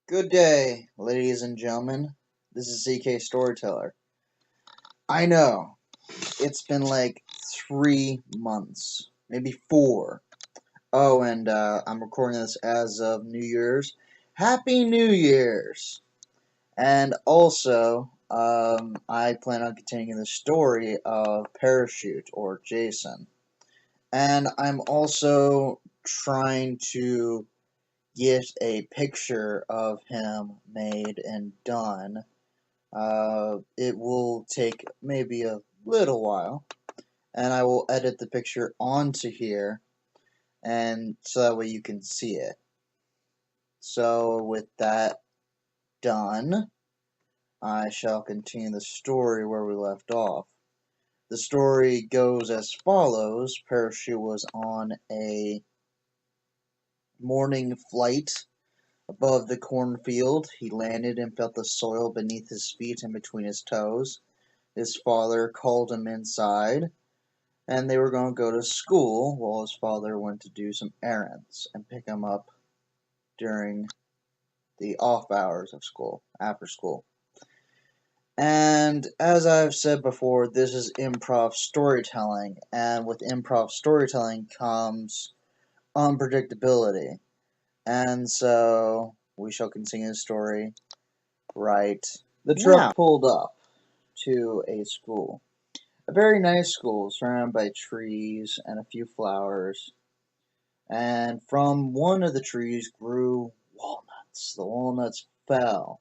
Good day, ladies and gentlemen. This is CK Storyteller. I know, it's been like 3 months, maybe 4. Oh, and I'm recording this as of New Year's. Happy New Year's! And also, I plan on continuing the story of Parachute, or Jason. And I'm also trying to get a picture of him made and done. It will take maybe a little while, and I will edit the picture onto here, and so that way you can see it. So with that done, I shall continue the story where we left off. The story goes as follows. Parachute was on a morning flight above the cornfield. He landed and felt the soil beneath his feet and between his toes. His father called him inside, and they were going to go to school while his father went to do some errands and pick him up during the off hours of school, after school. And as I've said before, this is improv storytelling, and with improv storytelling comes unpredictability. And so we shall continue the story right The truck pulled up to a school. A very nice school, surrounded by trees and a few flowers. And from one of the trees grew walnuts. The walnuts fell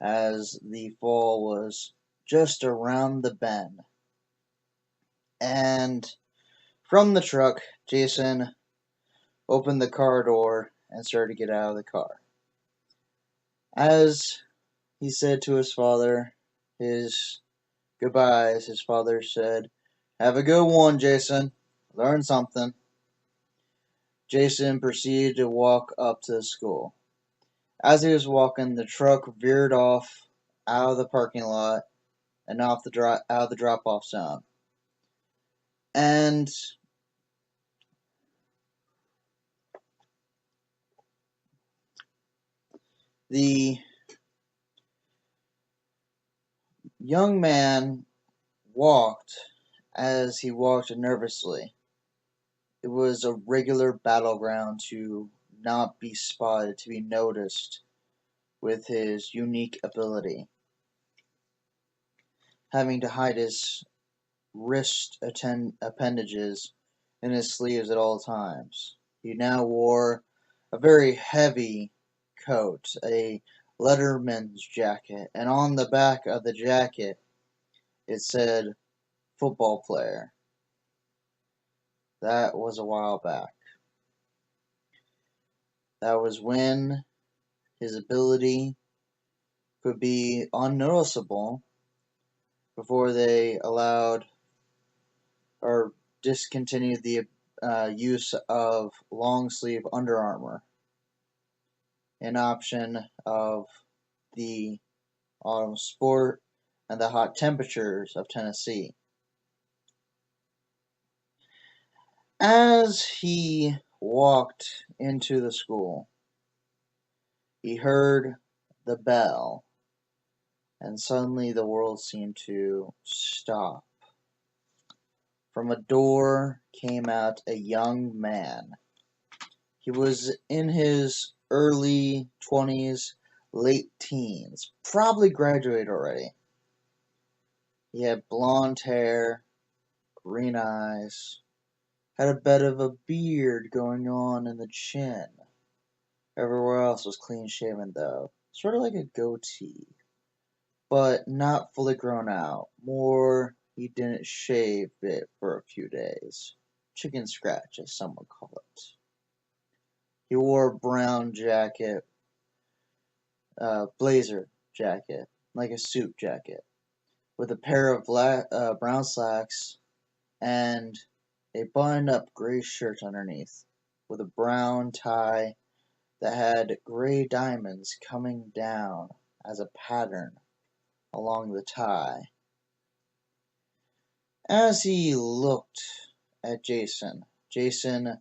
as the fall was just around the bend. And from the truck, Jason opened the car door and started to get out of the car. As he said to his father his goodbyes, his father said, "Have a good one, Jason. Learn something." Jason proceeded to walk up to the school. As he was walking, the truck veered off out of the parking lot and out of the drop-off zone. And the young man walked as he walked nervously. It was a regular battleground to not be spotted, to be noticed with his unique ability, having to hide his wrist appendages in his sleeves at all times. He now wore a very heavy coat, a letterman's jacket, and on the back of the jacket it said football player. That was a while back. That was when his ability could be unnoticeable before they allowed or discontinued the use of long sleeve Under Armour, an option of the autumn sport and the hot temperatures of Tennessee. As he walked into the school, he heard the bell, and suddenly the world seemed to stop. From a door came out a young man. He was in his early 20s, late teens, probably graduated already. He had blonde hair, green eyes, had a bit of a beard going on in the chin. Everywhere else was clean shaven though, sort of like a goatee, but not fully grown out. More, he didn't shave it for a few days. Chicken scratch, as some would call it. He wore a brown jacket, blazer jacket, like a suit jacket, with a pair of brown slacks and a buttoned-up gray shirt underneath, with a brown tie that had gray diamonds coming down as a pattern along the tie. As he looked at Jason, Jason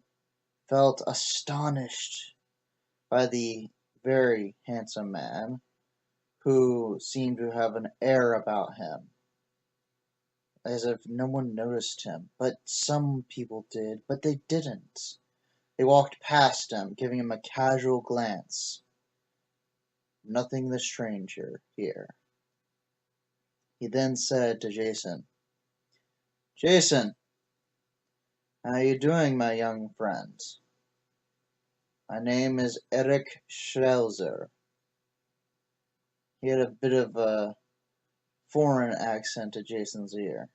felt astonished by the very handsome man who seemed to have an air about him, as if no one noticed him. But some people did, but they didn't. They walked past him, giving him a casual glance. Nothing the stranger here. He then said to Jason, "Jason, how you doing, my young friend? My name is Eric Schleuser." He had a bit of a foreign accent to Jason's ear.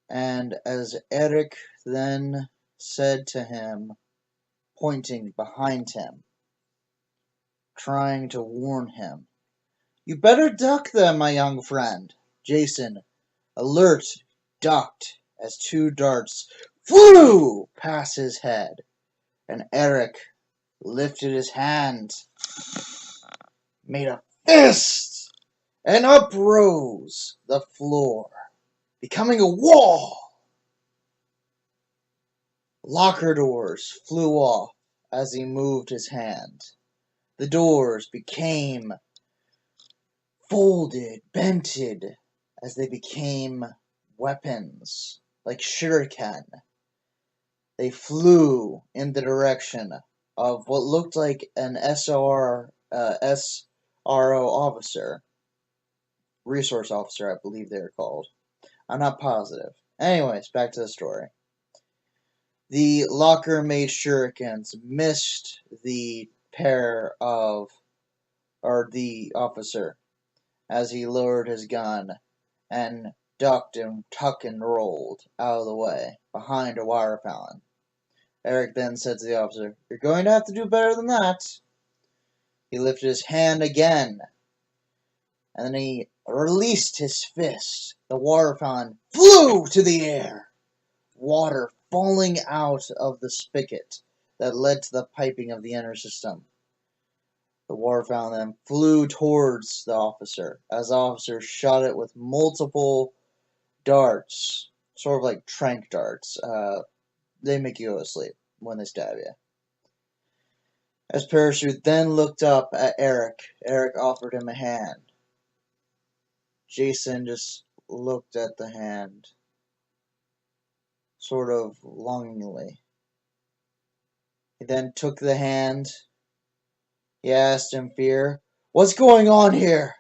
And as Eric then said to him, pointing behind him, trying to warn him, "You better duck them, my young friend." Jason, alert, ducked as two darts flew past his head, and Eric lifted his hand, made a fist, and up rose the floor, becoming a wall. Locker doors flew off as he moved his hand. The doors became folded, bented, as they became weapons, like shuriken. They flew in the direction of what looked like an SRO officer. Resource officer, I believe they were called. I'm not positive. Anyways, back to the story. The locker-made shurikens missed the the officer as he lowered his gun and ducked and tucked and rolled out of the way behind a wire fountain. Eric then said to the officer, "You're going to have to do better than that." He lifted his hand again, and then he released his fist. The water fountain flew to the air, water falling out of the spigot that led to the piping of the inner system. The water fountain then flew towards the officer, as the officer shot it with multiple darts, sort of like trank darts. They make you go to sleep when they stab you. As Parachute then looked up at Eric, Eric offered him a hand. Jason just looked at the hand, sort of longingly. He then took the hand. He asked in fear, "What's going on here?"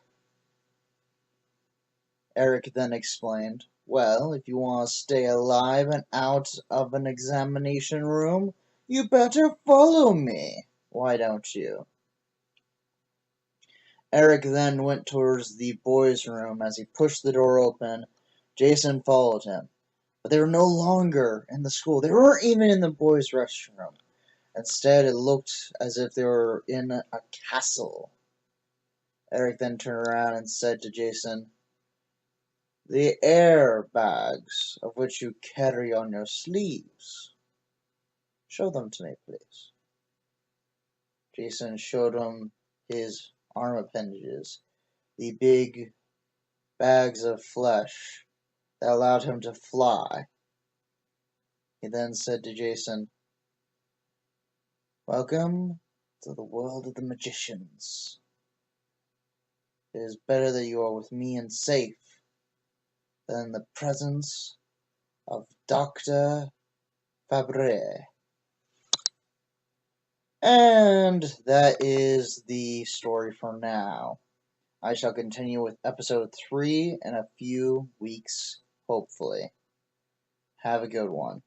Eric then explained, "Well, if you want to stay alive and out of an examination room, you better follow me. Why don't you?" Eric then went towards the boys' room. As he pushed the door open, Jason followed him. But they were no longer in the school. They weren't even in the boys' restroom. Instead, it looked as if they were in a castle. Eric then turned around and said to Jason, "The airbags of which you carry on your sleeves. Show them to me, please." Jason showed him his arm appendages, the big bags of flesh that allowed him to fly. He then said to Jason, "Welcome to the world of the magicians. It is better that you are with me and safe than in the presence of Dr. Fabre." And that is the story for now. I shall continue with episode 3 in a few weeks, hopefully. Have a good one.